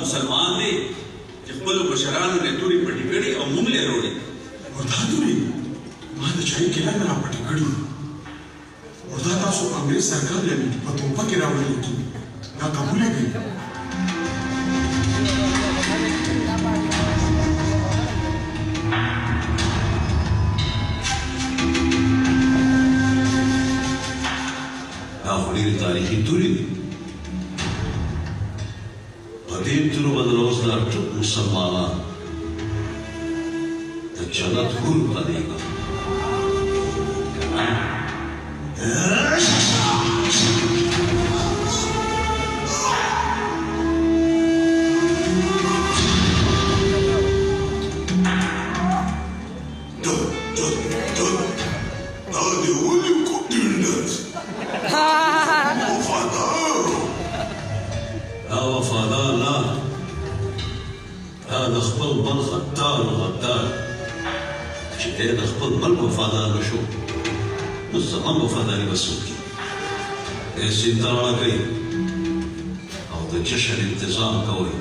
مسلمان دی چې خپلو مشرانو نه تورې پټې کړي او موږ یې وروړي. او دا تورې ما د چایي کیله مې را پټې کړي او دا تاسو انګریز سرکار لري په توپه کې راوړلي دي. دا قبول یې کړئ. دا خو ډېرې تاریخي تورې دي. په دې تورو به د اوس دا ټول مسلمانان د جنت حور بلېږي. وفادار نه، دا د خپل بل غدار غدار چې دی د خپل بل وفادار نه شو، نو زما وفاداري به څوک کړي؟ دی سیند ته راڼه کوي او د جشن انتظام کوئ.